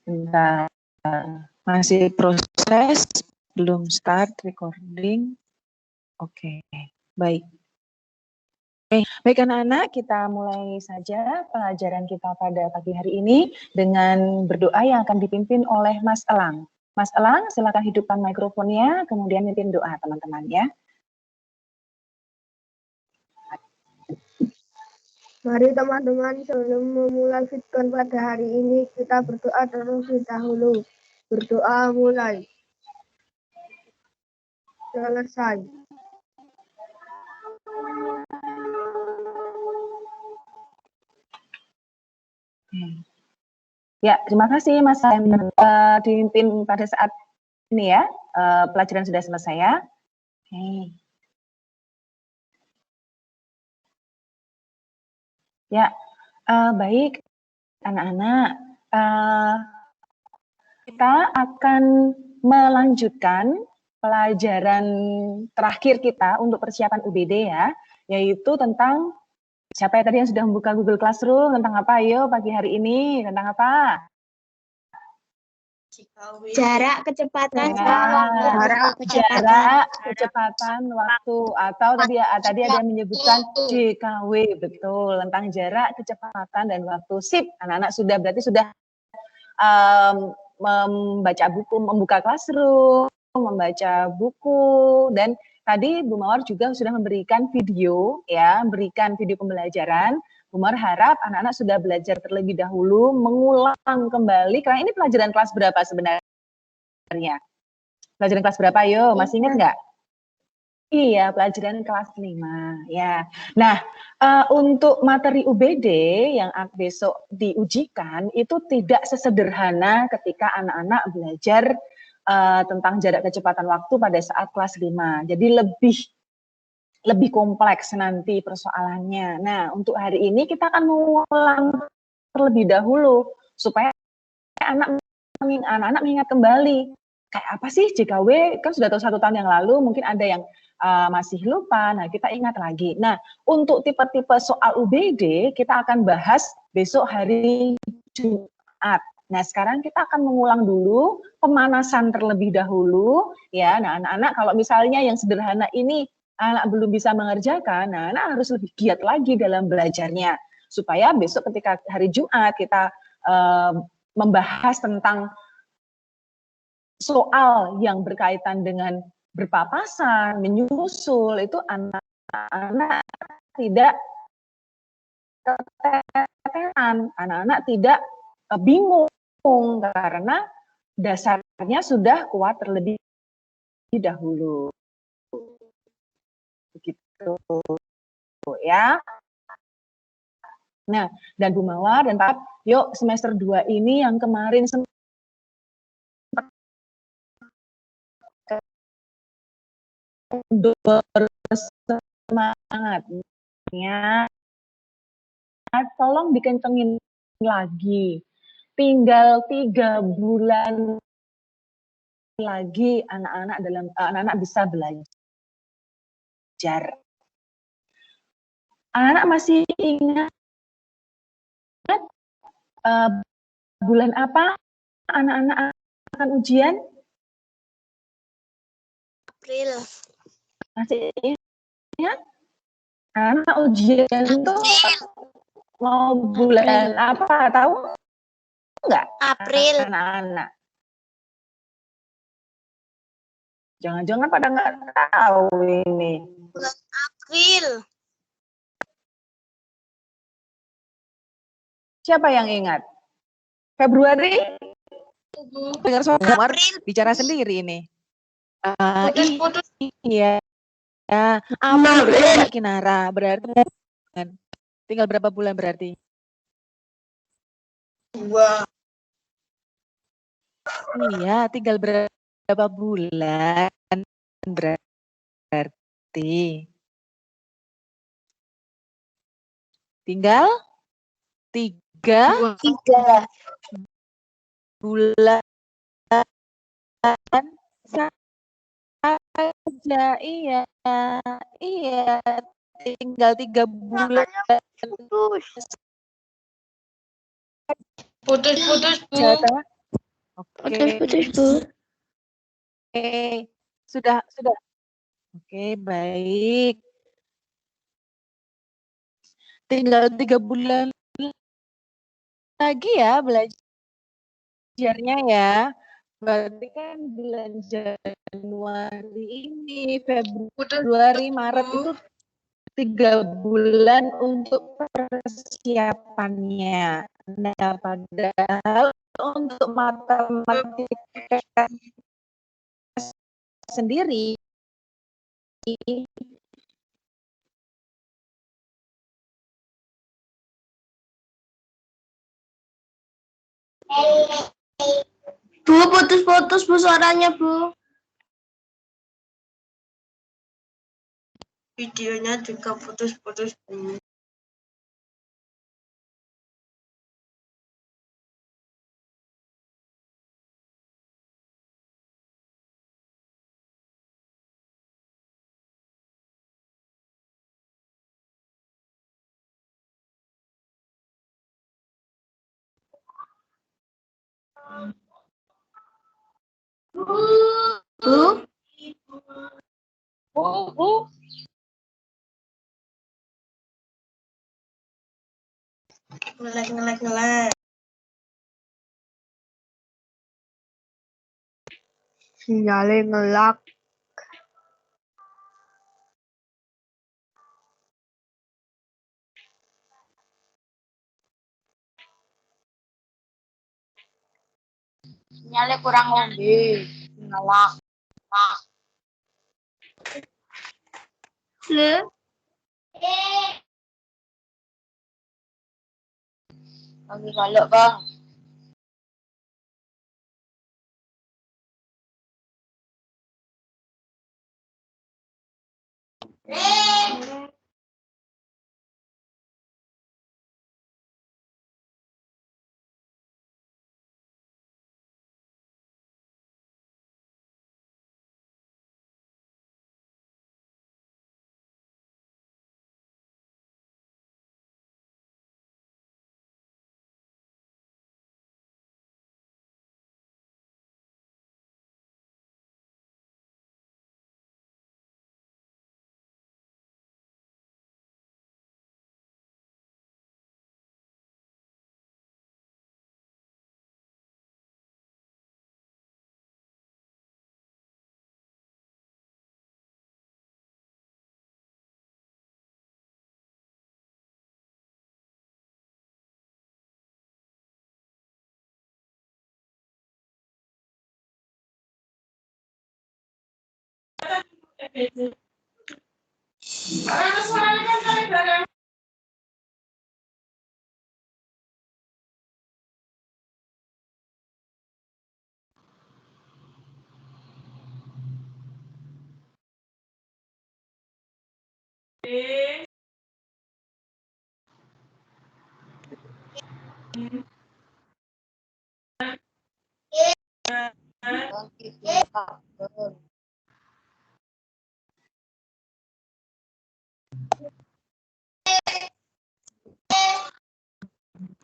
Bentar. Masih proses, belum start recording. Oke, baik. Baik anak-anak, kita mulai saja pelajaran kita pada pagi hari ini dengan berdoa yang akan dipimpin oleh Mas Elang. Mas Elang, silakan hidupkan mikrofonnya, kemudian pimpin doa teman-teman ya. Mari teman-teman, sebelum memulai Fitcon pada hari ini, kita berdoa terlebih dahulu. Berdoa mulai. Selesai. Ya, terima kasih Mas yang dipimpin pada saat ini ya. Pelajaran sudah selesai ya. Oke. Ya, baik anak-anak. Kita akan melanjutkan pelajaran terakhir kita untuk persiapan UBD ya, yaitu tentang siapa ya tadi yang sudah membuka Google Classroom, tentang apa ayo pagi hari ini, tentang apa? Jarak, kecepatan, jarak, kecepatan, waktu, atau tadi ada yang menyebutkan JKW, betul, tentang jarak, kecepatan, dan waktu. Sip, anak-anak berarti sudah membaca buku, membuka Classroom, membaca buku, dan tadi Bu Mawar juga sudah memberikan video, ya, memberikan video pembelajaran. Bu Mawar harap anak-anak sudah belajar terlebih dahulu, mengulang kembali, karena ini pelajaran kelas berapa sebenarnya? Pelajaran kelas berapa, yo? Masih ingat nggak? Iya, pelajaran kelas 5, ya. Nah, untuk materi UBD yang besok diujikan, itu tidak sesederhana ketika anak-anak belajar tentang jarak kecepatan waktu pada saat kelas 5. Jadi lebih kompleks nanti persoalannya. Nah, untuk hari ini kita akan mengulang terlebih dahulu supaya anak-anak mengingat kembali kayak apa sih JKW, kan sudah tahu 1 tahun yang lalu, mungkin ada yang masih lupa. Nah, kita ingat lagi. Nah, untuk tipe-tipe soal UBD kita akan bahas besok hari Jumat. Nah, sekarang kita akan mengulang dulu pemanasan terlebih dahulu ya. Nah, anak-anak kalau misalnya yang sederhana ini anak belum bisa mengerjakan, nah anak harus lebih giat lagi dalam belajarnya supaya besok ketika hari Jumat kita membahas tentang soal yang berkaitan dengan berpapasan, menyusul, itu anak-anak tidak keteteran, anak-anak tidak bingung karena dasarnya sudah kuat terlebih dahulu. Begitu ya. Nah, dan Bu Mawar dan Pak, yuk semester 2 ini yang kemarin bersemangatnya, tolong dikencengin lagi. Tinggal 3 bulan lagi anak-anak bisa belajar. Anak masih ingat bulan apa anak-anak akan ujian? April. Masih ingat? Anak ujian itu mau bulan apa? Tahu nggak? April. Anak-anak. Jangan-jangan pada nggak tahu ini. Bulan April. Siapa yang ingat? Februari? Dengar suara Mawar bicara sendiri ini. Putus-putus. Iya. Ya, April Mbak Kinara, berarti tinggal berapa bulan berarti? 2. Iya, tinggal berapa bulan berarti? Tinggal 3 bulan saja. Iya, tinggal 3 bulan. Putus, Bu. Oke. Putus-putus, Bu. Oke. Sudah. Oke, baik. Tinggal 3 bulan lagi ya belajarnya ya. Berarti kan bulan Januari ini, Februari, Maret itu 3 bulan untuk persiapannya. Nah, padahal untuk matematika sendiri Bu, putus-putus, Bu, suaranya, Bu. Videonya juga putus-putus, Bu. Bu? Bu. Ngelek. Sinyalnya ngelak. Sinyalnya kurang lebih. Ngelak. Le? Lagi galak, Bang.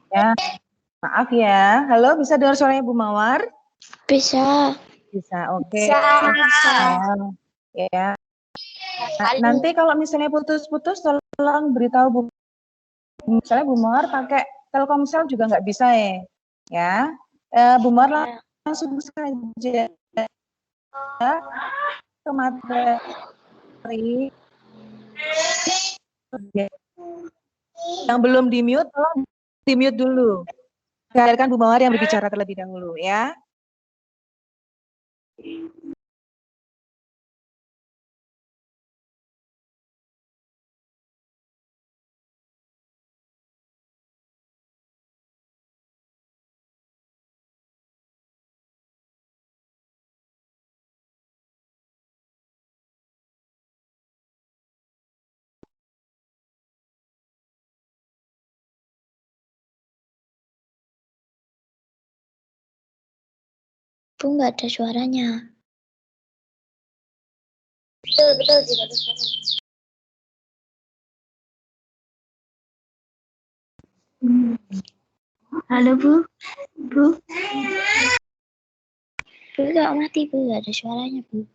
Ya, maaf ya. Halo, bisa dengar suaranya Bu Mawar? Bisa. Bisa, oke. Bisa. Ya. Nanti kalau misalnya putus-putus, tolong beritahu Bu. Misalnya Bu Mawar pakai Telkomsel juga nggak bisa ya. Bu Mawar langsung saja ke materi. Yang belum di-mute, tolong di-mute dulu. Biarkan Bu Mawar yang berbicara terlebih dahulu ya. Bu, nggak ada suaranya. Betul, tidak ada suaranya. Halo, Bu. Bu. Bu, kok mati, Bu? Gak ada suaranya, Bu.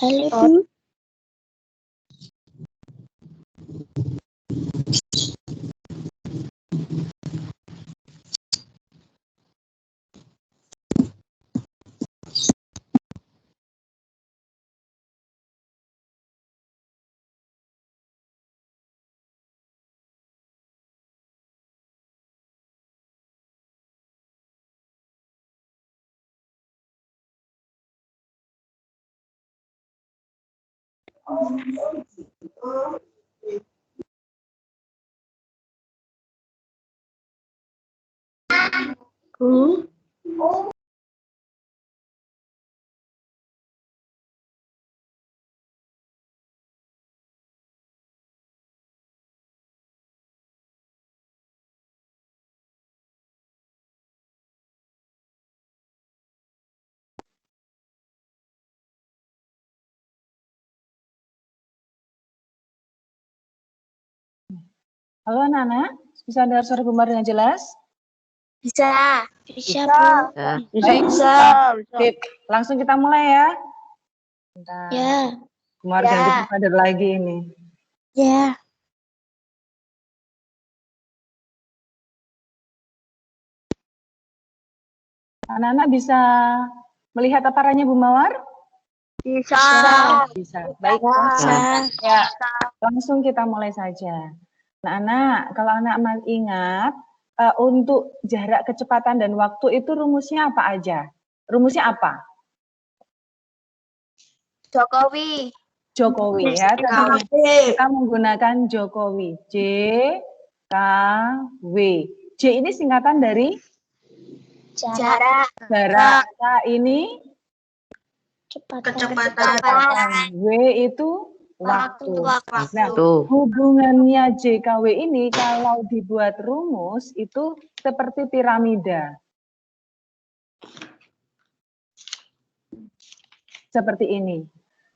Halo, Bu. Bu. Halo anak-anak, bisa dengar suara Bu Mawar dengan jelas? Bisa. Bisa, Bu. Baik, Bisa. sip. Langsung kita mulai ya. Bentar. Ya. Bu Mawar ganti provider lagi ini. Ya. Anak-anak bisa melihat aparannya Bu Mawar? Bisa. Bisa. Baik, ya, langsung kita mulai saja. Nah, anak, kalau anak ingat, untuk jarak kecepatan dan waktu itu rumusnya apa aja? Rumusnya apa? Jokowi. Jokowi ya. Tadi kita menggunakan Jokowi. J, K, W. J ini singkatan dari Jarak. K ini Kecepatan. W itu waktu. Waktu. Nah, hubungannya JKW ini kalau dibuat rumus itu seperti piramida. Seperti ini.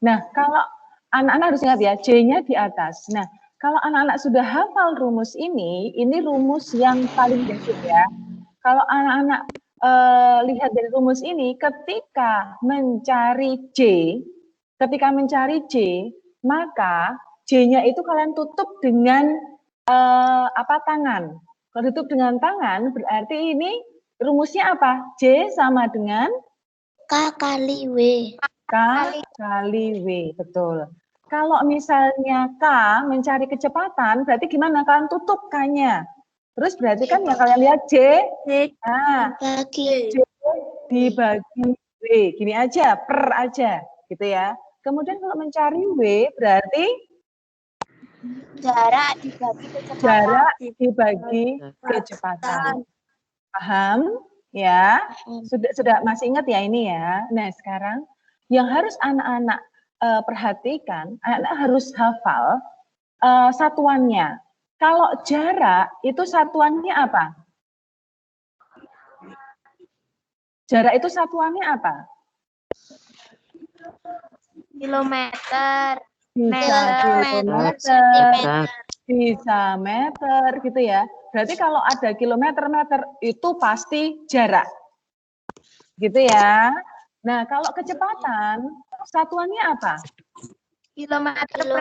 Nah, kalau anak-anak harus ingat ya, J-nya di atas. Nah, kalau anak-anak sudah hafal rumus ini rumus yang paling basic ya. Kalau anak-anak lihat dari rumus ini, ketika mencari J, maka J-nya itu kalian tutup dengan tangan. Kalau tutup dengan tangan, berarti ini rumusnya apa? J sama dengan K kali W. K kali W, betul. Kalau misalnya K mencari kecepatan, berarti gimana? Kalian tutup K-nya. Terus berarti kan yang kalian lihat J, Bagi. J dibagi W. Gini aja, per aja, gitu ya. Kemudian kalau mencari W, berarti Jarak dibagi kecepatan. jarak dibagi kecepatan. Paham? Ya, sudah masih ingat ya ini ya. Nah sekarang yang harus anak-anak perhatikan, anak-anak harus hafal satuannya. Kalau jarak itu satuannya apa? Jarak itu satuannya apa? Kilometer. Bisa kilometer, bisa meter gitu ya. Berarti kalau ada kilometer-meter itu pasti jarak. Gitu ya. Nah, kalau kecepatan satuannya apa? Kilometer per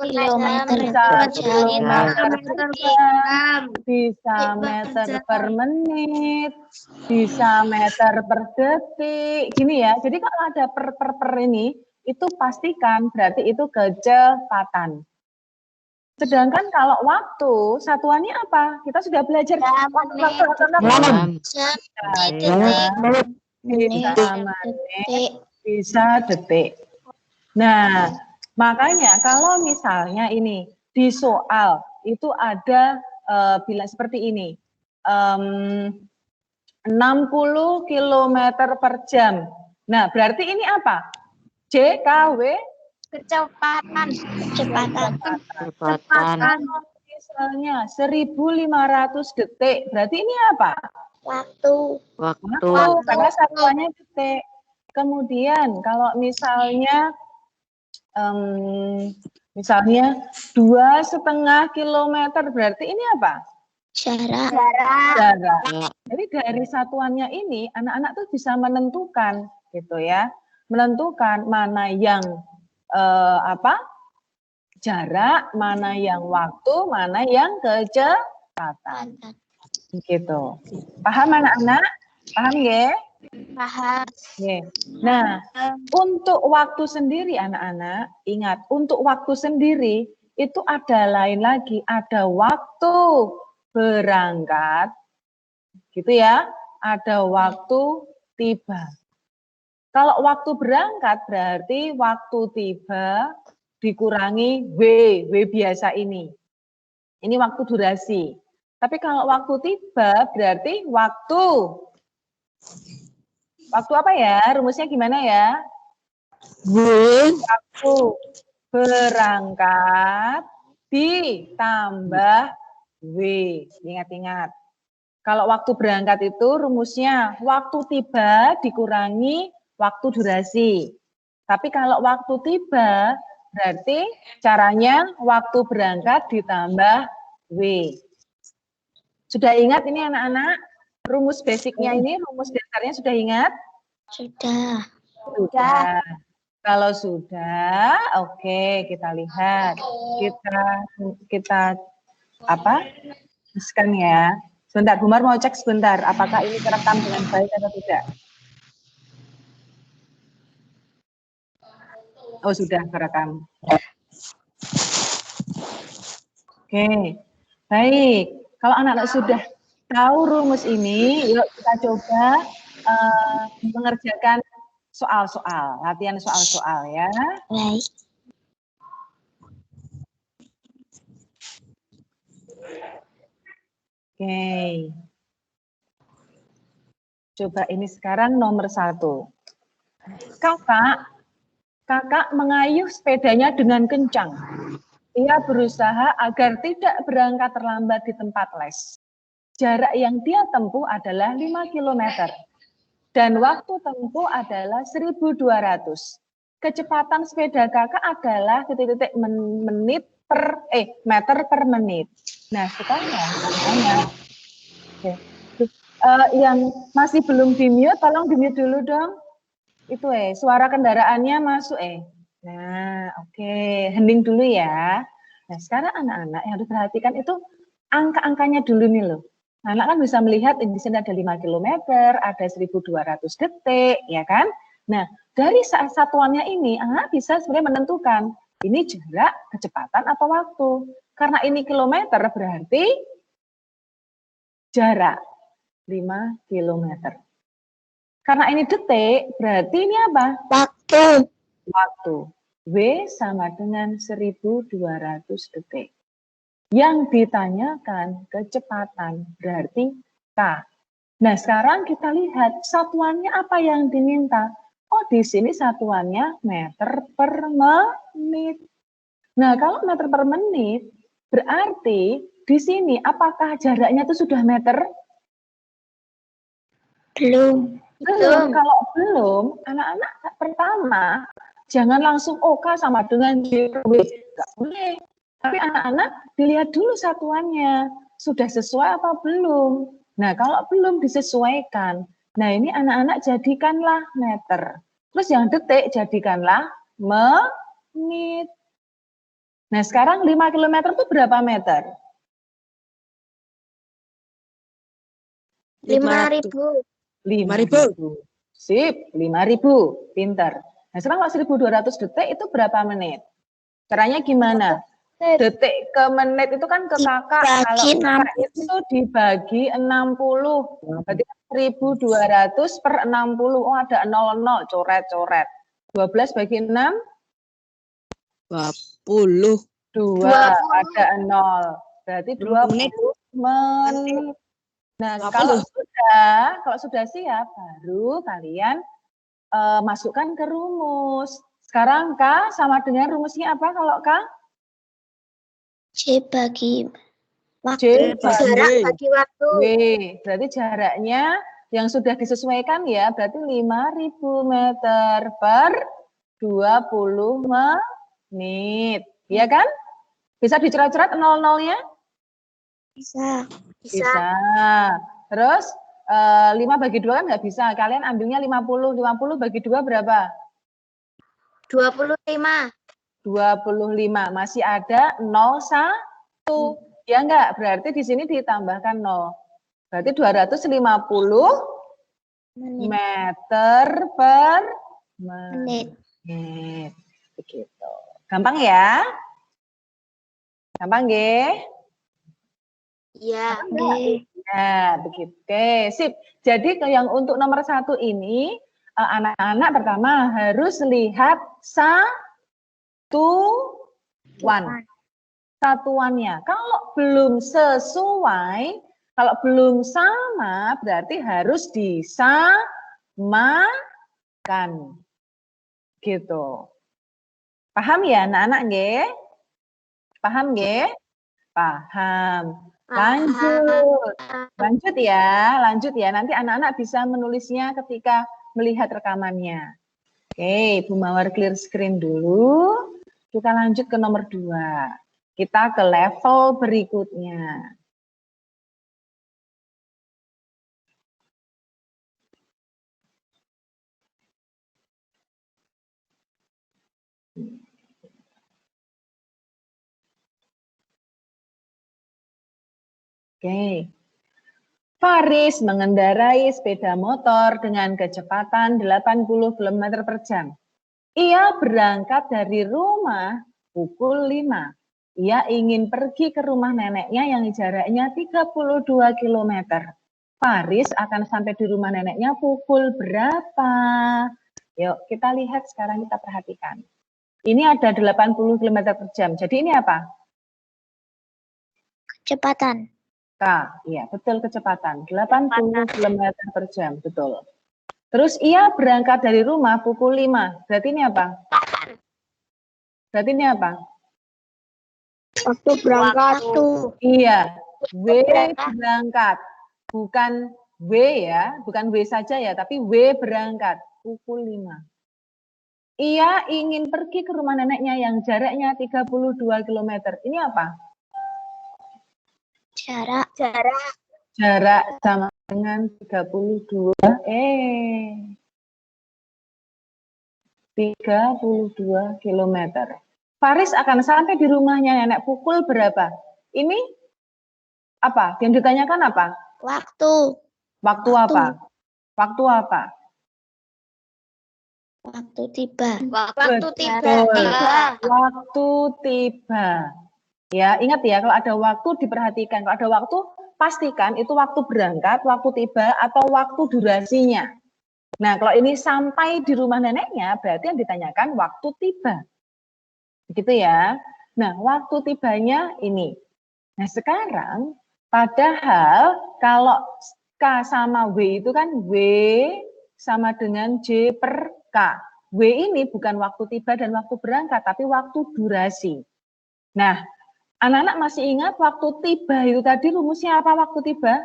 Kilometer Bisa per kilometer jam. per jam, bisa meter per menit, bisa meter per detik. Gini ya. Jadi kalau ada per ini, itu pastikan berarti itu kecepatan. Sedangkan kalau waktu, satuannya apa? Kita sudah belajar bisa menit, bisa detik. Nah, makanya kalau misalnya ini di soal itu ada bilang seperti ini. 60 km per jam. Nah, berarti ini apa? JKW? Kecepatan. Misalnya 1500 detik. Berarti ini apa? Waktu. Karena satuannya detik. Kemudian kalau misalnya 2,5 kilometer, berarti ini apa? Jarak. Jadi dari satuannya ini anak-anak tuh bisa menentukan gitu ya, menentukan mana yang jarak, mana yang waktu, mana yang kecepatan. Gitu. Paham anak-anak? Paham ya? Paham. Nah, untuk waktu sendiri anak-anak, ingat, untuk waktu sendiri itu ada lain lagi, ada waktu berangkat, gitu ya, ada waktu tiba. Kalau waktu berangkat berarti waktu tiba dikurangi W biasa ini. Ini waktu durasi. Tapi kalau waktu tiba berarti waktu apa ya? Rumusnya gimana ya? Waktu berangkat ditambah W. Ingat-ingat. Kalau waktu berangkat itu rumusnya waktu tiba dikurangi waktu durasi. Tapi kalau waktu tiba berarti caranya waktu berangkat ditambah W. Sudah ingat ini anak-anak? Rumus basicnya ini, rumus dasarnya sudah ingat? Sudah. Kalau sudah, oke, kita lihat. Kita scan ya. Sebentar, Bumar mau cek sebentar, apakah ini terekam dengan baik atau tidak? Oh, sudah terekam. Oke, baik. Kalau anak-anak sudah tahu rumus ini, yuk kita coba mengerjakan soal-soal, latihan soal-soal ya. Baik. Oke. Coba ini sekarang nomor 1. Kakak mengayuh sepedanya dengan kencang. Ia berusaha agar tidak berangkat terlambat di tempat les. Jarak yang dia tempuh adalah 5 km. Dan waktu tempuh adalah 1.200. Kecepatan sepeda kakak adalah meter per menit. Nah, sekarang yang masih belum di-mute, tolong di-mute dulu dong. Itu suara kendaraannya masuk Nah, oke, hening dulu ya. Nah, sekarang anak-anak yang harus perhatikan itu angka-angkanya dulu nih loh. Anak kan bisa melihat di sini ada 5 km, ada 1.200 detik, ya kan? Nah, dari satuannya ini, anak bisa sebenarnya menentukan ini jarak, kecepatan, atau waktu. Karena ini kilometer berarti jarak 5 km. Karena ini detik, berarti ini apa? Waktu. W sama dengan 1.200 detik. Yang ditanyakan kecepatan, berarti K. Nah, sekarang kita lihat satuannya apa yang diminta. Oh, di sini satuannya meter per menit. Nah, kalau meter per menit, berarti di sini apakah jaraknya itu sudah meter? Belum. Kalau belum, anak-anak pertama jangan langsung K sama dengan W. Nggak boleh. Tapi anak-anak dilihat dulu satuannya. Sudah sesuai apa belum? Nah, kalau belum disesuaikan. Nah, ini anak-anak jadikanlah meter. Terus yang detik jadikanlah menit. Nah, sekarang 5 km itu berapa meter? 5.000. 5.000. Sip, 5.000. Pinter. Nah, sekarang kalau 1.200 detik itu berapa menit? Caranya gimana? Detik ke menit itu kan ke kakak. Kalau kakak itu dibagi 60. Berarti 1.200 per 60. Oh, ada 00. Coret-coret. 12 bagi 6? 20. 2. Ada 0. Berarti 20 menit. Nah, kalau sudah siap, baru kalian masukkan ke rumus. Sekarang K sama dengan rumusnya apa kalau K? C bagi J Jarak bagi waktu. W. Berarti jaraknya yang sudah disesuaikan ya, berarti 5.000 meter per 20 menit. Iya kan? Bisa dicoret-coret 00-nya? bisa. Bisa. Terus 5 bagi 2 kan nggak bisa. Kalian ambilnya 50. 50 bagi 2 berapa? 25. 25. Masih ada 01. Ya enggak? Berarti di sini ditambahkan 0. Berarti 250 meter per menit. Begitu. Gampang ya? Gampang nggih? Iya. Nah, begitu. Oke, sip. Jadi yang untuk nomor 1 ini, anak-anak pertama harus lihat satuannya. Kalau belum sesuai, kalau belum sama, berarti harus disamakan. Gitu. Paham ya anak-anak nggih? Paham nggih? Paham. Lanjut ya. Nanti anak-anak bisa menulisnya ketika melihat rekamannya. Oke, Bu Mawar clear screen dulu. Kita lanjut ke nomor 2. Kita ke level berikutnya. Oke. Faris mengendarai sepeda motor dengan kecepatan 80 km per jam. Ia berangkat dari rumah pukul 5. Ia ingin pergi ke rumah neneknya yang jaraknya 32 km. Faris akan sampai di rumah neneknya pukul berapa? Yuk, kita lihat sekarang, kita perhatikan. Ini ada 80 km per jam. Jadi ini apa? Kecepatan. K, iya betul, kecepatan. 80 km per jam, betul. Terus ia berangkat dari rumah pukul 5. Berarti ini apa? Berarti ini apa? Waktu berangkat. Iya, W berangkat. Bukan W ya, bukan W saja ya, tapi W berangkat pukul 5. Ia ingin pergi ke rumah neneknya yang jaraknya 32 km. Ini apa? Jarak. Jarak sama dengan 32. 32 km. Faris akan sampai di rumahnya nenek pukul berapa? Ini apa? Yang ditanyakan apa? Waktu. Waktu apa? Waktu apa? Waktu tiba. Waktu tiba. Ya, ingat ya, kalau ada waktu diperhatikan. Kalau ada waktu, pastikan itu waktu berangkat, waktu tiba, atau waktu durasinya. Nah, kalau ini sampai di rumah neneknya, berarti yang ditanyakan waktu tiba. Begitu ya. Nah, waktu tibanya ini. Nah, sekarang, padahal kalau K sama W itu kan W sama dengan J per K. W ini bukan waktu tiba dan waktu berangkat, tapi waktu durasi. Nah, anak-anak masih ingat waktu tiba itu tadi rumusnya apa waktu tiba?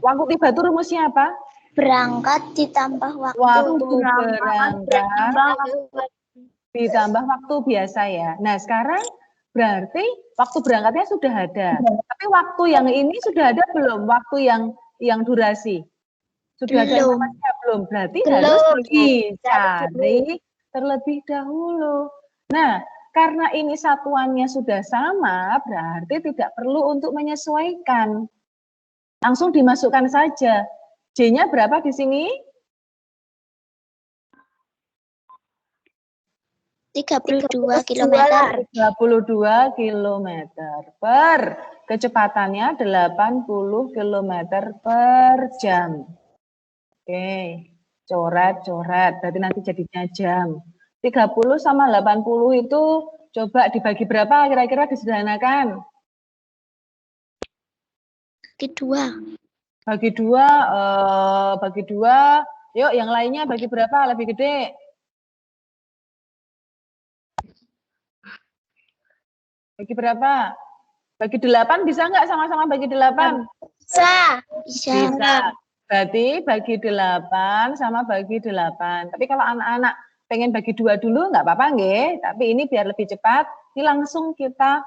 Waktu tiba itu rumusnya apa? Berangkat ditambah waktu. Waktu berangkat ditambah waktu biasa ya. Nah, sekarang berarti waktu berangkatnya sudah ada. Tapi waktu yang ini sudah ada belum? Waktu yang durasi? Sudah ada informasinya belum? Berarti harus dicari terlebih dahulu. Nah, karena ini satuannya sudah sama, berarti tidak perlu untuk menyesuaikan. Langsung dimasukkan saja. J-nya berapa di sini? 32 km. 32 km per kecepatannya 80 km per jam. Oke, coret. Berarti nanti jadinya jam. 30 sama 80 itu Coba dibagi berapa kira-kira disederhanakan? Bagi 2. Bagi 2, bagi 2. Yuk, yang lainnya bagi berapa lebih gede? Bagi berapa? Bagi 8 bisa nggak sama-sama bagi 8? Bisa. Bisa. Berarti bagi 8 sama bagi 8. Tapi kalau anak-anak pengen bagi 2 dulu nggak apa-apa nggih. Tapi ini biar lebih cepat, ini langsung kita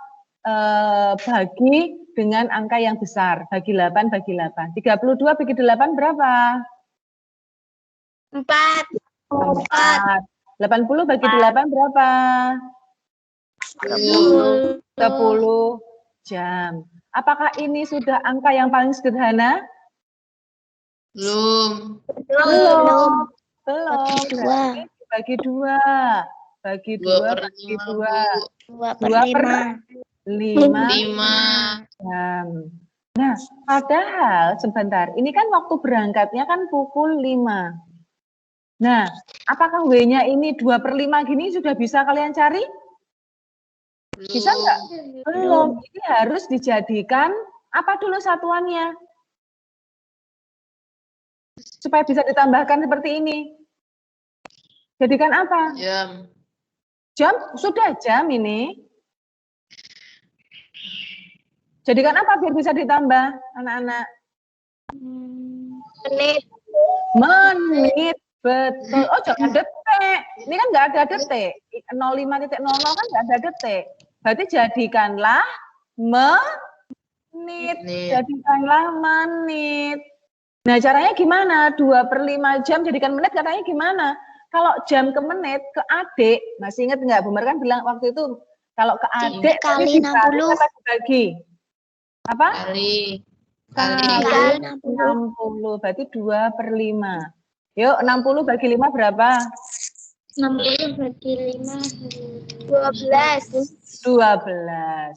bagi dengan angka yang besar. Bagi 8, bagi 8. 32 bagi 8 berapa? 4. 4. 80 bagi 8 berapa? 10. 10 jam. Apakah ini sudah angka yang paling sederhana? Belum. Belum. Bagi 2. Bagi 2. Bagi 2 2 per bagi 5. 2. 2 per 5 jam. Nah, padahal sebentar, ini kan waktu berangkatnya kan pukul 5. Nah, apakah W-nya ini 2 per 5 gini sudah bisa kalian cari? Bisa nggak? Belum. Ini harus dijadikan apa dulu satuannya? Supaya bisa ditambahkan seperti ini. Jadikan apa? Jam. Jam? Sudah jam ini. Jadikan apa biar bisa ditambah, anak-anak? Menit. Menit. Betul. Oh, jangan detik. Ini kan nggak ada detik. 05.00 kan nggak ada detik. Berarti jadikanlah menit. Jadikanlah menit. Nah, caranya gimana? 2 per 5 jam jadikan menit, katanya gimana? Kalau jam ke menit, ke adik, masih ingat nggak? Bu Mar kan bilang waktu itu, kalau ke adik, Kali 60. Dibagi. Apa? Kali 60. Berarti 2 per 5. Yuk, 60 bagi 5 berapa? 60 bagi 5. 12. 12.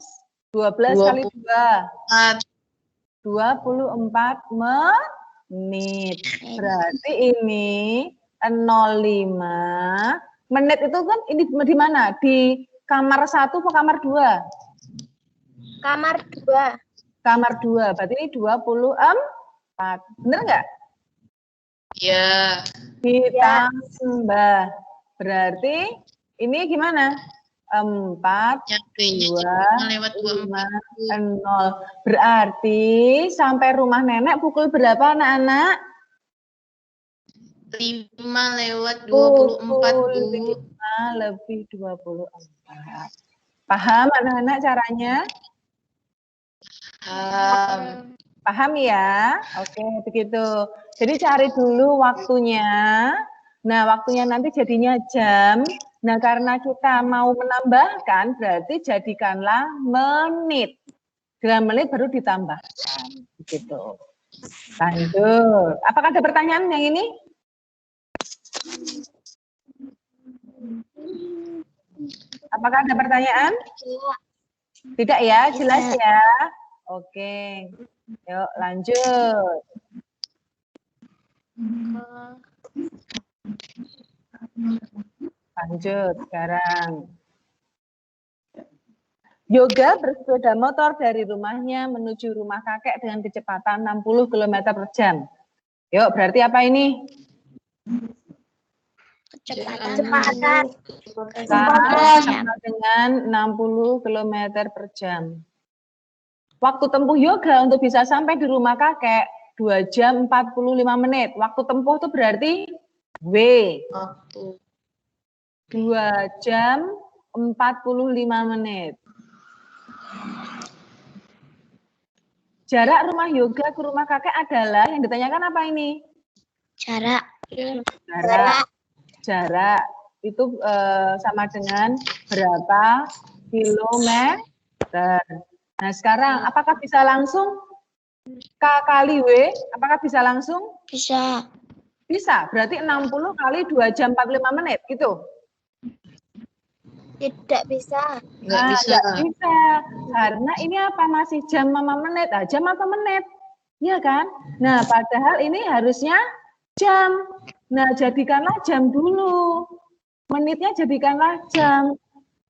12 kali 2. 24 menit. Berarti ini 05. Menit itu kan ini di mana? Di kamar 1 atau kamar 2? Kamar 2. Kamar 2. Berarti ini 24. Bener nggak? Iya. Ditambah. Berarti ini gimana? 4, 2, 5, 0. Berarti sampai rumah nenek pukul berapa anak-anak? 5 lewat 24. Pukul 5 lebih 24. Paham anak-anak caranya? Paham ya? Oke, begitu. Jadi cari dulu waktunya. Nah, waktunya nanti jadinya jam. Nah, karena kita mau menambahkan, berarti jadikanlah menit. Dengan menit baru ditambahkan. Begitu. Lanjut. Apakah ada pertanyaan yang ini? Apakah ada pertanyaan? Tidak ya? Jelas ya? Oke. Yuk, lanjut. Lanjut sekarang. Yoga bersepeda motor dari rumahnya menuju rumah kakek dengan kecepatan 60 km per jam. Yuk, berarti apa ini? Kecepatan. Sama dengan 60 km per jam. Waktu tempuh yoga untuk bisa sampai di rumah kakek 2 jam 45 menit. Waktu tempuh itu berarti W. 2 jam 45 menit. Jarak rumah yoga ke rumah kakek adalah, yang ditanyakan apa ini? Jarak. Jarak itu sama dengan berapa kilometer. Nah, sekarang apakah bisa langsung K kali W? Apakah bisa langsung? Bisa. Bisa, berarti 60 kali 2 jam 45 menit, gitu? Tidak bisa. Nggak bisa. Karena ini apa? Masih jam sama menit. Nah, jam apa menit? Iya kan? Nah, padahal ini harusnya jam. Nah, jadikanlah jam dulu. Menitnya jadikanlah jam.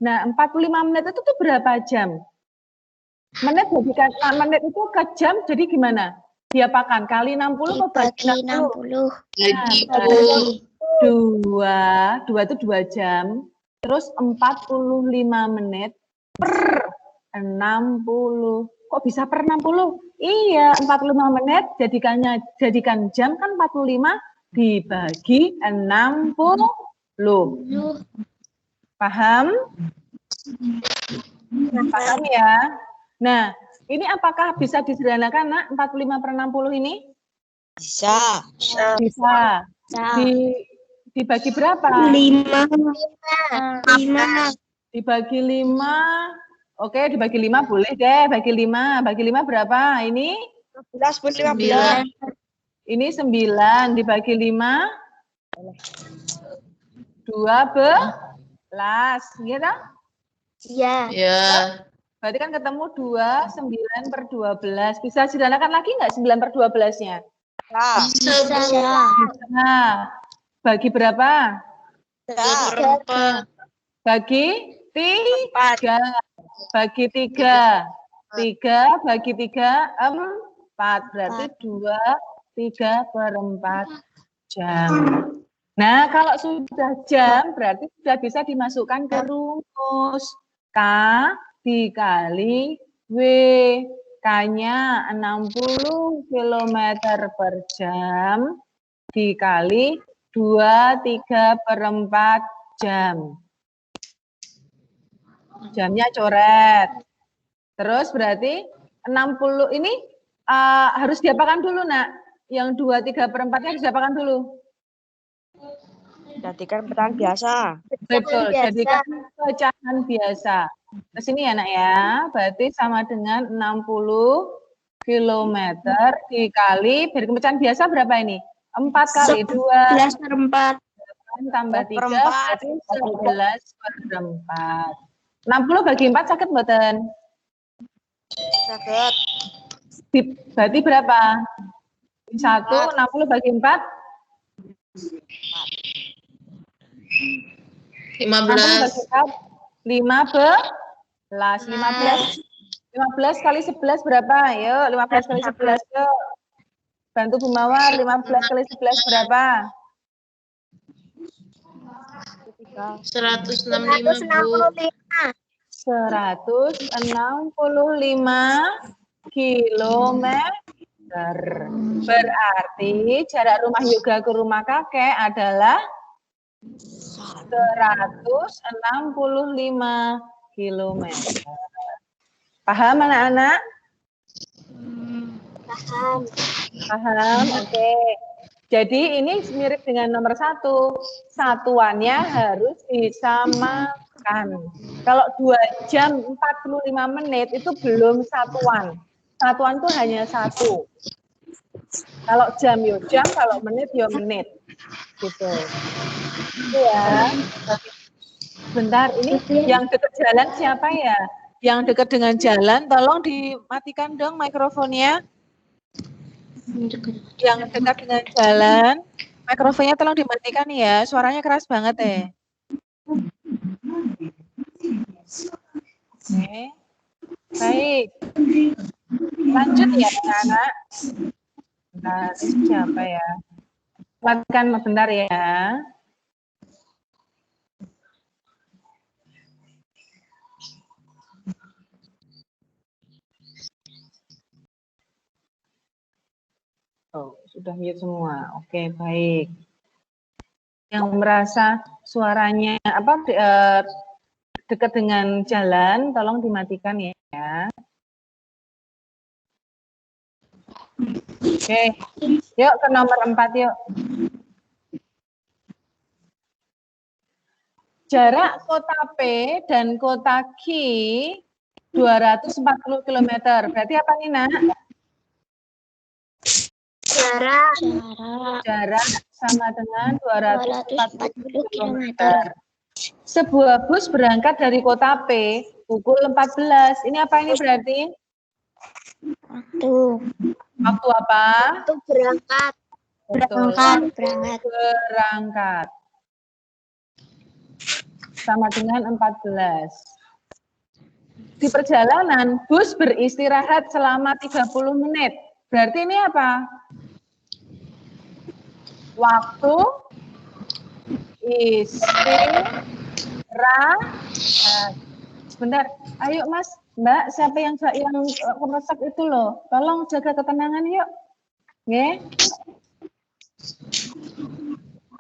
Nah, 45 menit itu tuh berapa jam? Menit itu ke jam, jadi gimana? Diapakan? Kali 60 atau bagi 60? Nah, dua itu 2 jam. Terus 45 menit per 60. Kok bisa per 60? Iya, 45 menit jadikan jam kan 45 dibagi 60. Paham? Paham ya? Nah, ini apakah bisa disederhanakan, Nak, 45 per 60 ini? Bisa. Dibagi berapa? 5. Dibagi 5. Oke, dibagi 5 boleh deh, bagi 5. Bagi 5 berapa? Ini 15. Ini 9 dibagi 5. 12. Gitu? Iya. Berarti kan ketemu 9 per 12. Bisa sederhanakan lagi nggak 9 per 12-nya? Bisa. Nah, bagi berapa? 4. Bagi 3. Bagi 3. 3 bagi 3, 4. Berarti 3 per 4 jam. Nah, kalau sudah jam, berarti sudah bisa dimasukkan ke rumus. K dikali W. K-nya 60 km per jam dikali 23 per 4 jam. Jamnya coret. Terus berarti 60 ini harus diapakan dulu, Nak? Yang 23 per 4-nya harus diapakan dulu? Jadikan pecahan biasa. Betul, jadikan pecahan biasa. Ke sini ya, Nak ya. Berarti sama dengan 60 km dikali, beri pecahan biasa berapa ini? 4 kali 2. 11 per 4. Tambah 3, berarti 11 per 4. 60 bagi 4 sakit mboten? Sakit. Berarti berapa? 1, 60 bagi 4? 15. 15 kali 11 berapa? Yuk, 15 kali 11 yuk. Bantu Bu Mawar, 15 kali 11 berapa? 165, Bu. 165 kilometer. Berarti jarak rumah Yoga ke rumah kakek adalah 165 kilometer. Paham anak-anak? Paham, oke. Jadi ini mirip dengan nomor 1. Satuannya harus disamakan. Kalau 2 jam 45 menit itu belum satuan. Satuan itu hanya 1. Kalau jam yo jam, kalau menit yo menit. Gitu. Itu ya. Bentar, ini yang dekat jalan siapa ya? Yang dekat dengan jalan, tolong dimatikan dong mikrofonnya. Yang dekat dengan jalan, mikrofonnya tolong dimatikan ya. Suaranya keras banget ya. Oke. Baik. Lanjut ya anak-anak. Bentar, ini siapa ya? Matikan bentar ya. Oh, sudah mute semua. Oke, baik. Yang merasa suaranya dekat dengan jalan, tolong dimatikan ya. Oke, yuk ke nomor 4 yuk. Jarak kota P dan kota Q 240 km. Berarti apa nih, Nak? Jarak sama dengan 240 km. Sebuah bus berangkat dari kota P pukul 14. Ini apa ini berarti? Waktu apa? Waktu berangkat. Betul. Berangkat. sama dengan 14. Di perjalanan, bus beristirahat selama 30 menit. Berarti ini apa? Waktu istirahat. Sebentar, ayo Mas, Mbak, siapa yang meresap itu loh. Tolong jaga ketenangan yuk. Nge?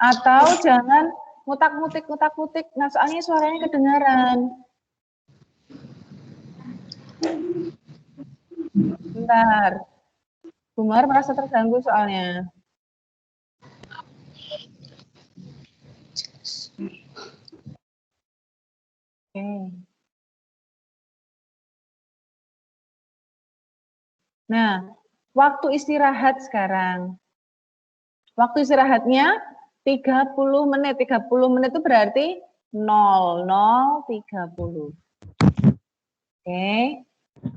Atau jangan ngutak-ngutik. Nah, soalnya suaranya kedengaran. Bentar. Bu Mar merasa terganggu soalnya. Oke. Nah, waktu istirahat sekarang. Waktu istirahatnya 30 menit. 30 menit itu berarti 00.30. Oke.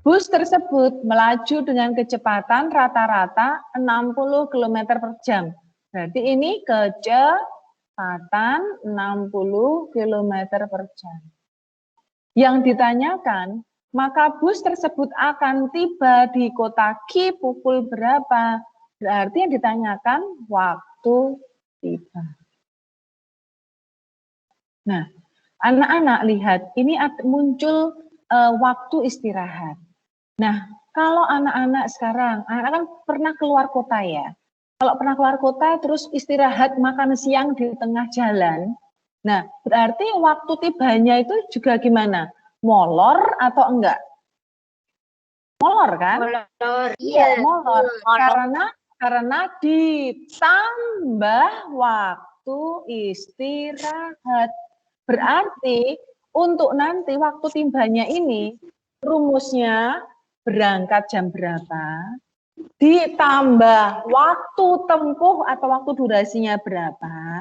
Bus tersebut melaju dengan kecepatan rata-rata 60 km per jam. Berarti ini kecepatan 60 km per jam. Yang ditanyakan, maka bus tersebut akan tiba di kota Q pukul berapa? Berarti yang ditanyakan waktu tiba. Nah, anak-anak lihat, ini muncul waktu istirahat. Nah, kalau anak-anak sekarang, anak-anak kan pernah keluar kota ya. Kalau pernah keluar kota, terus istirahat makan siang di tengah jalan. Nah, berarti waktu tibanya itu juga gimana? Molor atau enggak? Molor kan? Molor. Iya, molor. Karena ditambah waktu istirahat. Berarti untuk nanti waktu tibanya ini rumusnya berangkat jam berapa, ditambah waktu tempuh atau waktu durasinya berapa,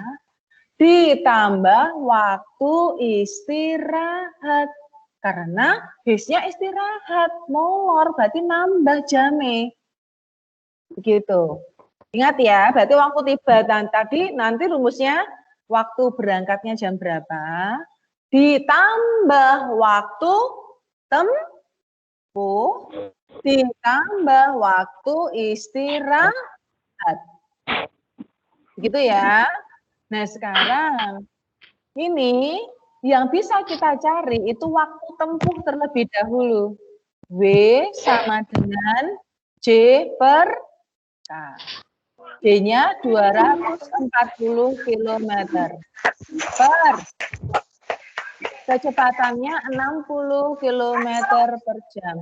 ditambah waktu istirahat. Karena busnya istirahat, molor, berarti nambah jamnya. Begitu. Ingat ya, berarti waktu tiba tadi nanti rumusnya waktu berangkatnya jam berapa, ditambah waktu tempuh, ditambah waktu istirahat. Begitu ya. Nah, sekarang ini yang bisa kita cari itu waktu tempuh terlebih dahulu. W sama dengan J per K. D-nya 240 km per kecepatannya 60 km per jam.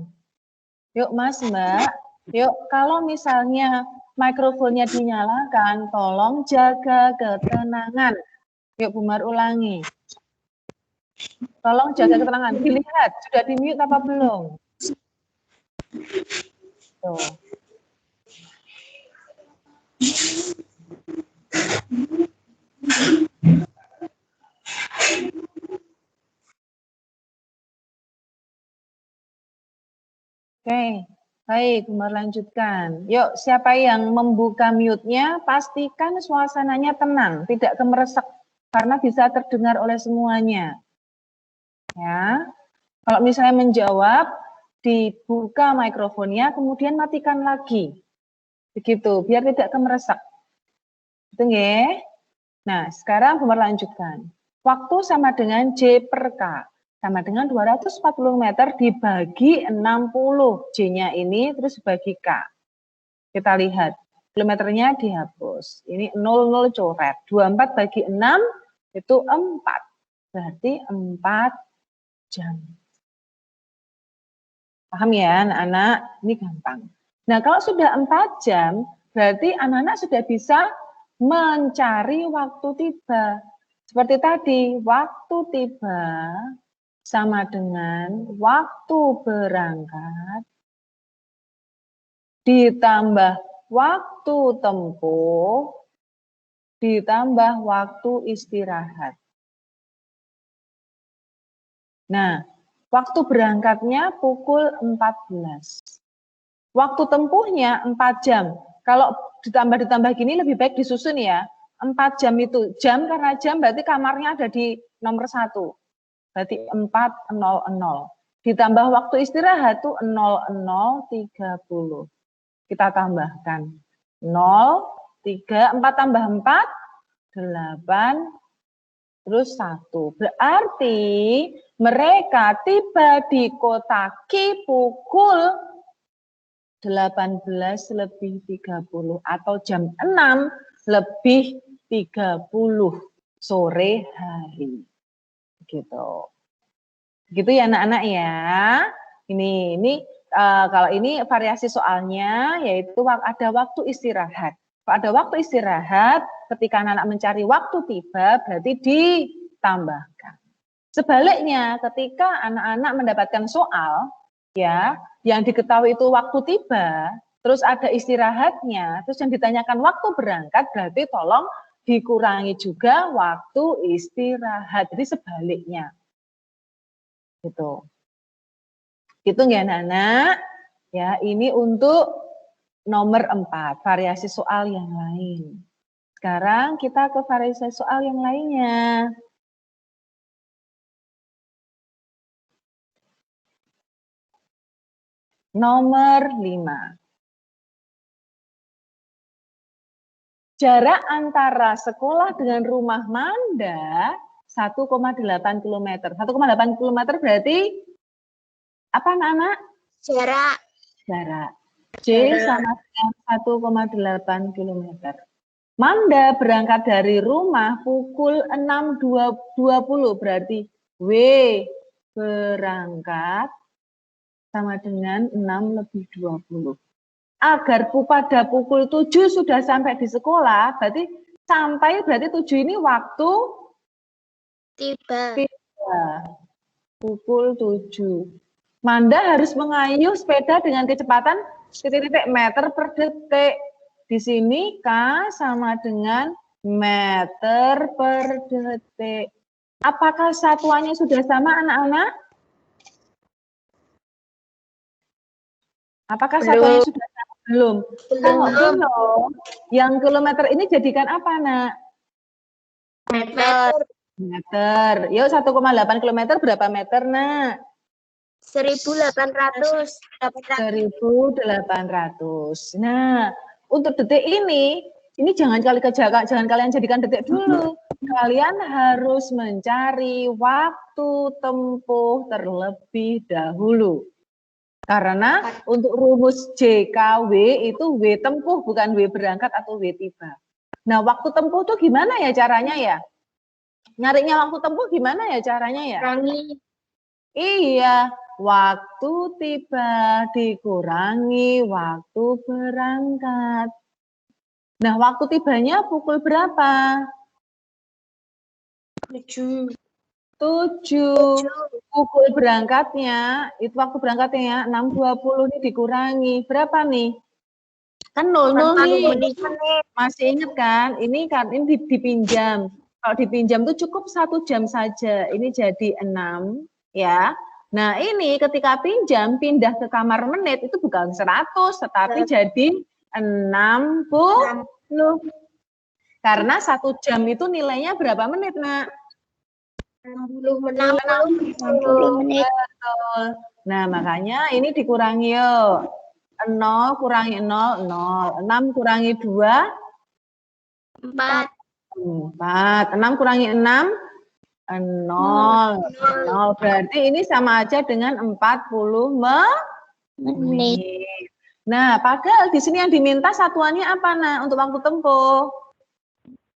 Yuk Mas, Mbak, yuk kalau misalnya mikrofonnya dinyalakan, tolong jaga ketenangan. Yuk Bu Mar ulangi. Tolong jaga ketenangan. Dilihat, sudah di-mute apa belum? Tuh. Oke, baik, Bu Mar lanjutkan. Yuk, siapa yang membuka mute-nya, pastikan suasananya tenang, tidak kemeresek, karena bisa terdengar oleh semuanya. Ya, kalau misalnya menjawab, dibuka mikrofonnya, kemudian matikan lagi. Begitu, biar tidak kemeresek. Itu ya. Nah, sekarang Bu Mar lanjutkan. Waktu sama dengan J per K. Sama dengan 240 meter dibagi 60. J-nya ini terus dibagi K. Kita lihat. Kilometernya dihapus. Ini 00 coret. 24 bagi 6 itu 4. Berarti 4 jam. Paham ya anak-anak? Ini gampang. Nah, kalau sudah 4 jam, berarti anak-anak sudah bisa mencari waktu tiba. Seperti tadi, waktu tiba sama dengan waktu berangkat ditambah waktu tempuh ditambah waktu istirahat. Nah, waktu berangkatnya pukul 14. Waktu tempuhnya 4 jam. Kalau ditambah gini lebih baik disusun ya. 4 jam itu. Jam karena jam berarti kamarnya ada di nomor 1. berarti 4.00. Ditambah waktu istirahat tuh 00.30. Kita tambahkan 0, 3, 4 tambah 4, 8, terus 1. Berarti mereka tiba di kota Ki pukul 18:30 atau jam 6:30 sore hari. Gitu. Gitu ya anak-anak ya. Ini kalau ini variasi soalnya yaitu ada waktu istirahat. Kalau ada waktu istirahat, ketika anak-anak mencari waktu tiba berarti ditambahkan. Sebaliknya, ketika anak-anak mendapatkan soal ya yang diketahui itu waktu tiba, terus ada istirahatnya, terus yang ditanyakan waktu berangkat, berarti tolong dikurangi juga waktu istirahat. Jadi sebaliknya. Gitu. Gitu ya anak-anak. Ya, ini untuk nomor 4, variasi soal yang lain. Sekarang kita ke variasi soal yang lainnya. Nomor 5. Jarak antara sekolah dengan rumah Manda 1,8 km. 1,8 km berarti apa anak-anak? Jarak. Jarak. J sama dengan 1,8 km. Manda berangkat dari rumah pukul 6.20 berarti W berangkat sama dengan 6:20. Agar pada pukul 7 sudah sampai di sekolah, berarti 7 ini waktu Tiba. Pukul 7. Manda harus mengayuh sepeda dengan kecepatan titik-titik meter per detik. Di sini K sama dengan meter per detik. Apakah satuannya sudah sama anak-anak? Apakah satuannya sudah sama? Belum. Kalau belum, yang kilometer ini jadikan apa, Nak? Meter. Meter. Yuk 1,8 km berapa meter, Nak? 1.800. 1.800. Nah, untuk detik ini jangan kalian jadikan detik dulu. Kalian harus mencari waktu tempuh terlebih dahulu. Karena untuk rumus JKW itu W tempuh bukan W berangkat atau W tiba. Nah, waktu tempuh itu gimana ya caranya ya? Nyarinya waktu tempuh gimana ya caranya ya? Kurangi. Iya, waktu tiba dikurangi waktu berangkat. Nah, waktu tibanya pukul berapa? 7. 7. Pukul berangkatnya, itu waktu berangkatnya ya, 6.20 ini dikurangi. Berapa nih? Kan 00 nih. Masih ingat kan? Ini dipinjam. Kalau dipinjam itu cukup 1 jam saja. Ini jadi 6 ya. Nah, ini ketika pindah ke kamar menit itu bukan 100 tetapi jadi 60. Karena 1 jam itu nilainya berapa menit, Nak? 60 menit. Betul. Nah, makanya ini dikurangi yuk. 0 kurangi 0, 0. 6 kurangi 2, 4. 4. 6 kurangi 6, 0. 0. Berarti ini sama aja dengan 40 menit. Nah, padahal di sini yang diminta satuannya apa, Nah, untuk waktu tempuh?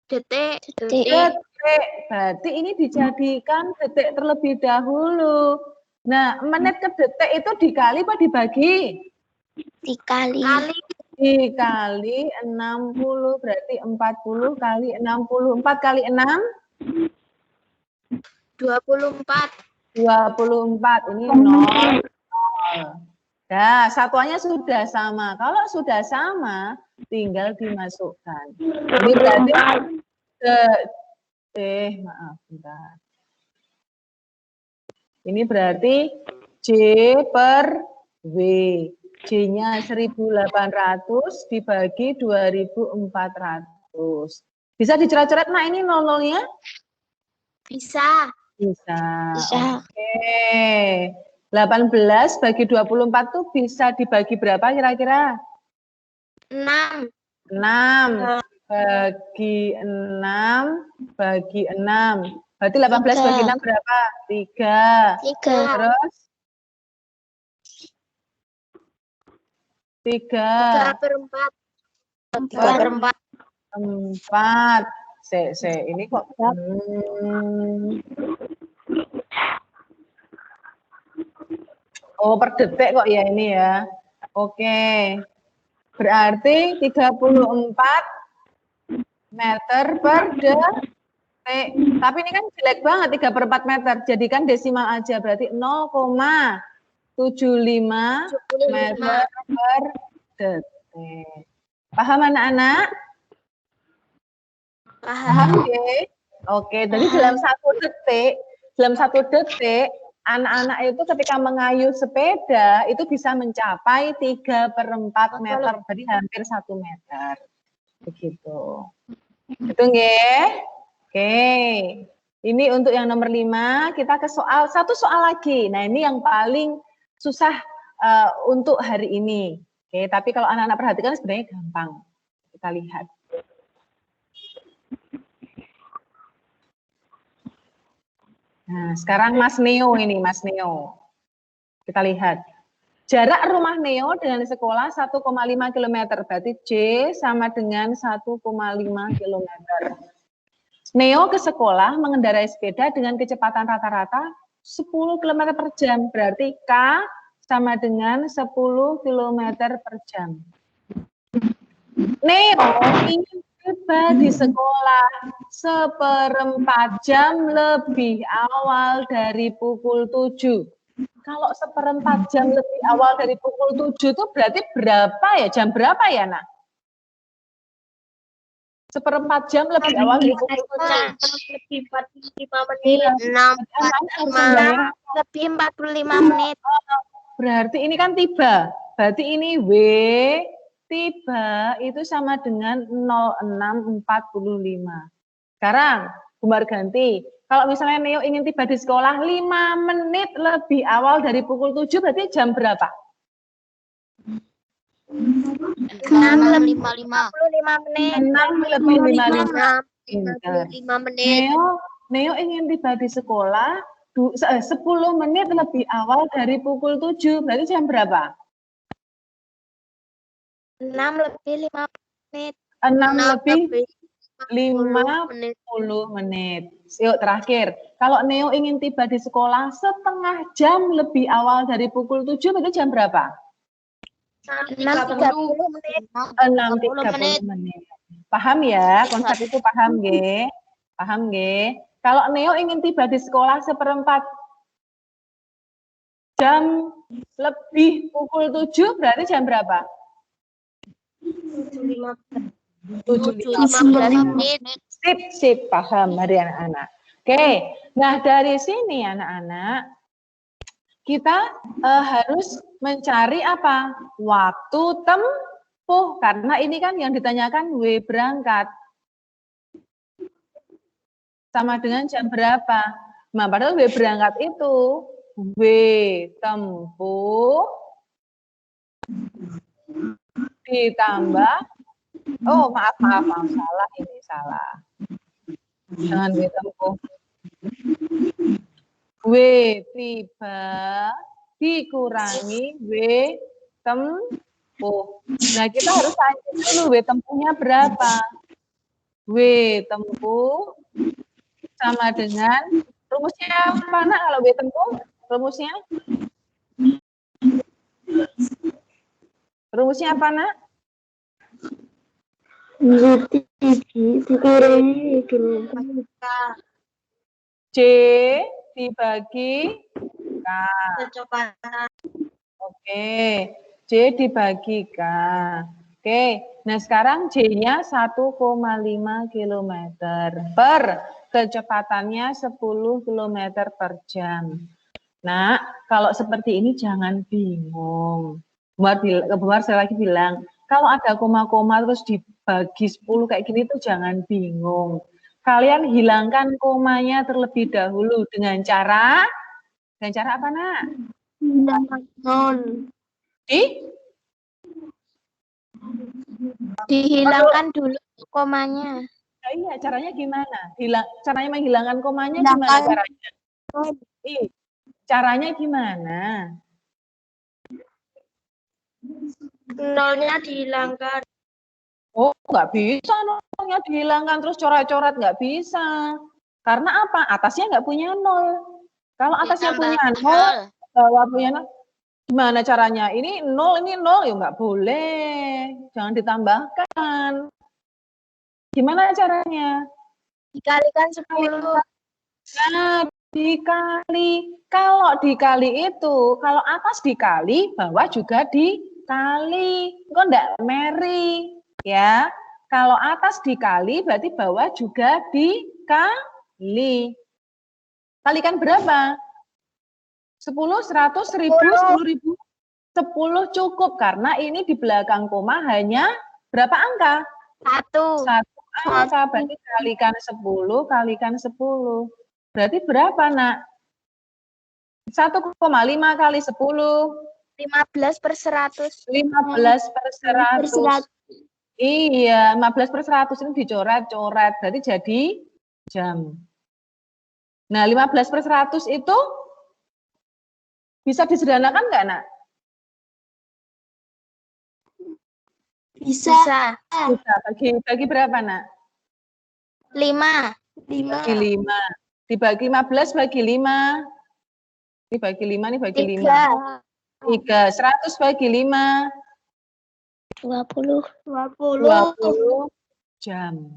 Detik. Detik. Berarti ini dijadikan detik terlebih dahulu. Nah, menit ke detik itu dikali apa dibagi? Dikali. Dikali 60 berarti 40 kali 60. 4 kali 6? 24. 24. Ini 0. Nah, satuannya sudah sama. Kalau sudah sama, tinggal dimasukkan. Ini berarti maaf, bentar. Ini berarti J per W. J-nya 1.800 dibagi 2.400. Bisa dicoret-coret, nah ini 00-nya? Bisa. Bisa. Bisa. Oke. 18 bagi 24 tuh bisa dibagi berapa kira-kira? 6. 6 bagi 6 bagi 6. Berarti 18 bagi 6 berapa? 3. 3. Terus? 3 per 4. 3 per 4. 4. Ini kok oh, per detik kok ya ini ya. Oke. Berarti 34 meter per detik. Tapi ini kan jelek banget 3/4 meter. Jadikan desimal aja. Berarti 0,75 meter per detik. Paham anak-anak? Paham ya? Oke, jadi dalam 1 detik, anak-anak itu ketika mengayuh sepeda itu bisa mencapai 3/4 meter, jadi hampir 1 meter. Begitu. Itu nggih? Oke. Ini untuk yang nomor 5, kita ke satu soal lagi. Nah, ini yang paling susah untuk hari ini. Oke, tapi kalau anak-anak perhatikan sebenarnya gampang. Kita lihat. Nah, sekarang Mas Neo ini, Mas Neo. Kita lihat. Jarak rumah Neo dengan sekolah 1,5 km. Berarti J sama dengan 1,5 km. Neo ke sekolah mengendarai sepeda dengan kecepatan rata-rata 10 km per jam. Berarti K sama dengan 10 km per jam. Neo ingin tiba di sekolah 1/4 jam lebih awal dari pukul 7. Kalau 1/4 jam lebih awal dari pukul 7 itu berarti berapa ya? Jam berapa ya, Nak? 1/4 jam lebih awal dari pukul 7. Lebih 45 menit. 6 lebih 45 menit. Berarti ini kan tiba. Berarti ini W tiba itu sama dengan 06.45. Sekarang, Bumar ganti. Kalau misalnya Neo ingin tiba di sekolah 5 menit lebih awal dari pukul 7, berarti jam berapa? 6 lebih 55 menit. 6 lebih 55 menit. Neo ingin tiba di sekolah 10 menit lebih awal dari pukul 7, berarti jam berapa? 6 lebih 5 menit. 6 lebih 50 menit. Yuk terakhir, kalau Neo ingin tiba di sekolah setengah jam lebih awal dari pukul 7, berarti jam berapa? 6.30 menit. 6.30 menit. Paham ya? Konsep itu paham nggih? Paham nggih? Kalau Neo ingin tiba di sekolah 1/4 jam lebih pukul 7, berarti jam berapa? 7.15 menit. Sip, paham dari anak-anak. Oke, nah dari sini anak-anak, kita harus mencari apa? Waktu tempuh, karena ini kan yang ditanyakan W berangkat. Sama dengan jam berapa? Nah, padahal W berangkat itu W tempuh ditambah, oh maaf, salah ini, salah. Jangan W tempuh. W tiba dikurangi W tempuh. Nah, kita harus tanya dulu W tempuhnya berapa. W tempuh sama dengan, rumusnya apa nak kalau W tempuh? Rumusnya? Rumusnya apa nak? J dibagi K. Oke, J dibagi K. Oke, nah sekarang J-nya 1,5 km per kecepatannya 10 km per jam. Nah, kalau seperti ini jangan bingung. Buar saya lagi bilang, kalau ada koma-koma terus dibagi 10 kayak gini tuh jangan bingung. Kalian hilangkan komanya terlebih dahulu dengan cara apa, Nak? Hilangkan 0. Dihilangkan dulu komanya. Nah, iya, caranya gimana? Caranya menghilangkan komanya gimana caranya? Caranya gimana? 0-nya dihilangkan. Oh, nggak bisa nolnya dihilangkan terus coret-coret, nggak bisa. Karena apa? Atasnya nggak punya 0. Kalau atasnya punya 0, bawah punya 0, gimana caranya? Ini 0, ya nggak boleh. Jangan ditambahkan. Gimana caranya? Dikalikan 10. Nah, dikali. Kalau dikali itu, kalau atas dikali, bawah juga dikali. Kok enggak meri? Ya, kalau atas dikali berarti bawah juga dikali. Kalikan berapa? 10, 100, 1000, 10.000? 10 cukup karena ini di belakang koma hanya berapa angka? 1. 1 angka, berarti kalikan 10, kalikan 10. Berarti berapa, Nak? 1,5 kali 10. 15/100. 15/100. Iya, 15/100 ini dicoret-coret, berarti jadi jam. Nah, 15/100 itu bisa disederhanakan nggak, Nak? Bisa. Bisa. Bagi berapa, Nak? 5. Bagi 5. Dibagi 15 bagi 5. Ini bagi 5, ini bagi 5. 3. 100 bagi 5. 20 jam.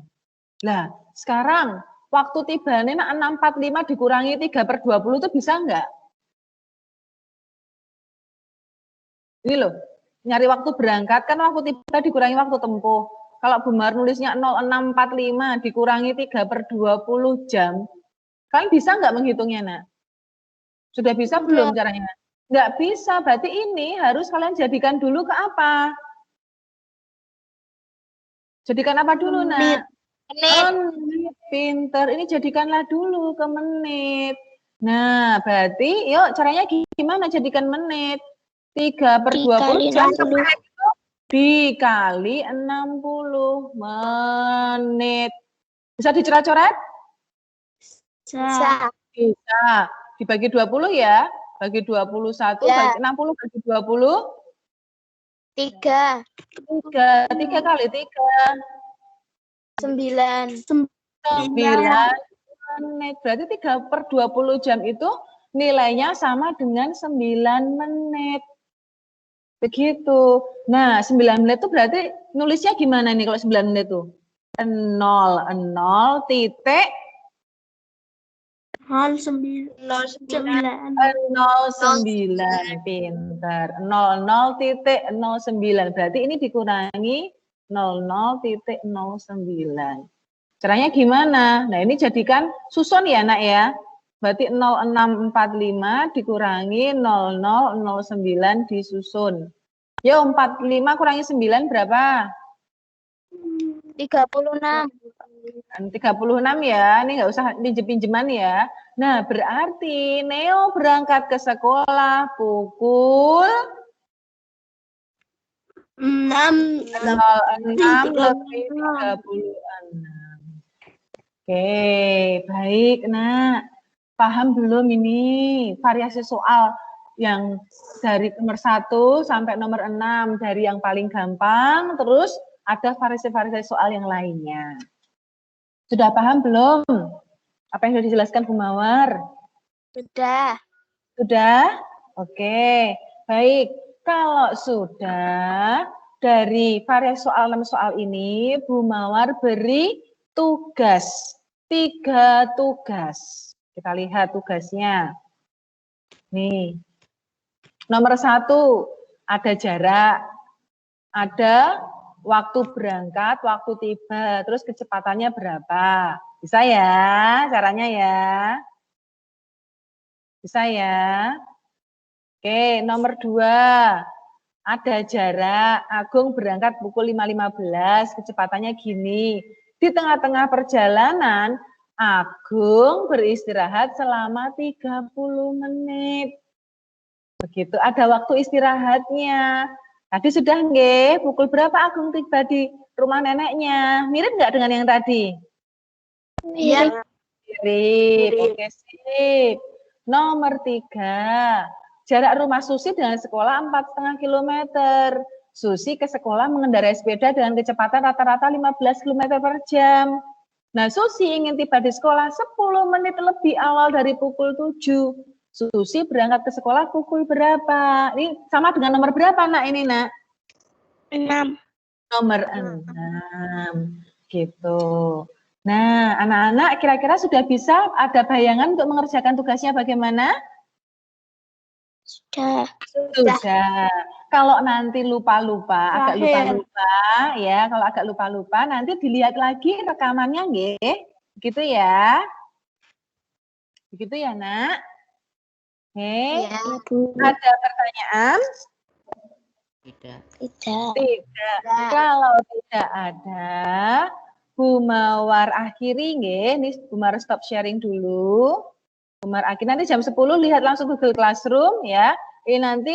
Nah, sekarang waktu tibanya 6.45 dikurangi 3/20 itu bisa enggak? Ini loh, nyari waktu berangkat kan waktu tiba dikurangi waktu tempuh. Kalau Bu Mar nulisnya 06.45 dikurangi 3/20 jam, kalian bisa enggak menghitungnya, Nak? Sudah bisa belum caranya? Enggak bisa, berarti ini harus kalian jadikan dulu ke apa? Jadikan apa dulu, Nak? Menit. Pinter. Ini jadikanlah dulu ke menit. Nah, berarti yuk caranya gimana jadikan menit? 3/20 jam itu dikali 60 menit. Bisa dicoret-coret? Bisa. Bisa. Dibagi 20 ya. Bagi 21, Ya. bagi 60 bagi 20. 3. 3 kali 3. 9. 9 menit. Berarti 3/20 jam itu nilainya sama dengan 9 menit. Begitu. Nah, 9 menit itu berarti nulisnya gimana nih kalau 9 menit itu? 0,0 titik 09. Pintar. 00.09. Berarti ini dikurangi 00.09. Caranya gimana? Nah, ini jadikan susun ya, Nak ya. Berarti 0645 dikurangi 0009 disusun. Yo, 45 kurangi 9 berapa? 36. 36 ya. Ini nggak usah pinjem-pinjeman ya. Nah, berarti Neo berangkat ke sekolah pukul 06.36. Oke, baik, Nak. Paham belum ini variasi soal yang dari nomor 1 sampai nomor 6, dari yang paling gampang, terus ada variasi-variasi soal yang lainnya. Sudah paham belum? Apa yang sudah dijelaskan Bu Mawar? Sudah. Sudah? Oke, baik. Kalau sudah, dari variasi soal 6 soal ini, Bu Mawar beri tugas. 3 tugas. Kita lihat tugasnya. Nih. Nomor 1, ada jarak. Ada waktu berangkat, waktu tiba, terus kecepatannya berapa. Bisa ya caranya ya? Bisa ya? Oke, nomor 2. Ada jarak, Agung berangkat pukul 5.15, kecepatannya gini. Di tengah-tengah perjalanan, Agung beristirahat selama 30 menit. Begitu, ada waktu istirahatnya. Tadi sudah nggih, pukul berapa Agung tiba di rumah neneknya? Mirip nggak dengan yang tadi? Mirip. Mirip, oke sip. Nomor 3, jarak rumah Susi dengan sekolah 4,5 kilometer. Susi ke sekolah mengendarai sepeda dengan kecepatan rata-rata 15 km per jam. Nah, Susi ingin tiba di sekolah 10 menit lebih awal dari pukul 7. Susi berangkat ke sekolah pukul berapa? Ini sama dengan nomor berapa, Nak, ini, Nak? 6. Nomor 6. Gitu. Nah, anak-anak kira-kira sudah bisa ada bayangan untuk mengerjakan tugasnya bagaimana? Sudah. Kalau nanti lupa-lupa, agak lupa-lupa ya, kalau agak lupa-lupa nanti dilihat lagi rekamannya nggih. Begitu ya. Begitu ya, Nak? Oke. Ya, Ada pertanyaan? Tidak. Tidak. Kalau tidak ada, Bu Mawar akhiri nggih. Nih Bu Mawar stop sharing dulu. Bu Mawar akhiri nanti jam 10 lihat langsung Google Classroom ya. Ini nanti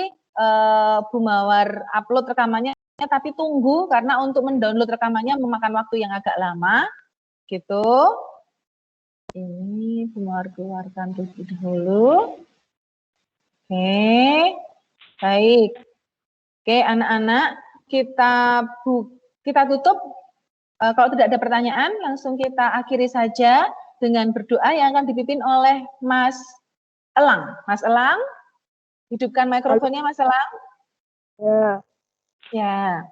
Bu Mawar upload rekamannya, tapi tunggu karena untuk mendownload rekamannya memakan waktu yang agak lama. Gitu. Ini Bu Mawar keluarkan dulu. Oke. Baik. Oke, anak-anak, kita tutup. Kalau tidak ada pertanyaan, langsung kita akhiri saja dengan berdoa yang akan dipimpin oleh Mas Elang. Mas Elang, hidupkan mikrofonnya, Mas Elang. Ya. Ya.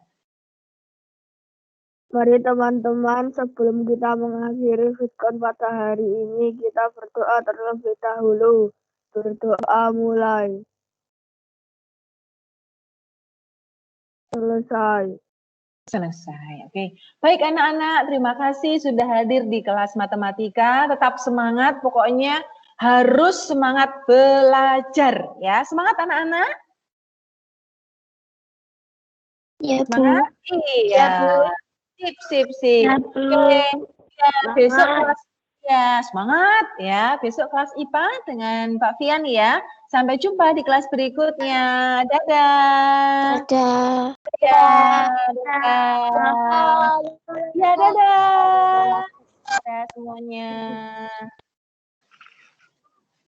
Mari teman-teman, sebelum kita mengakhiri Fitcon pada hari ini, kita berdoa terlebih dahulu. Berdoa mulai. Selesai. Oke. Baik anak-anak, terima kasih sudah hadir di kelas matematika. Tetap semangat, pokoknya harus semangat belajar ya. Semangat anak-anak. Ya, Bu. Semangat. Iya. Ya, Bu. Sip. Ya, Bu. Oke. Ya, besok kelas semangat ya. Besok kelas IPA dengan Pak Fian ya. Sampai jumpa di kelas berikutnya. Dadah. Dadah. Dadah. Ya, dadah. Dadah semuanya.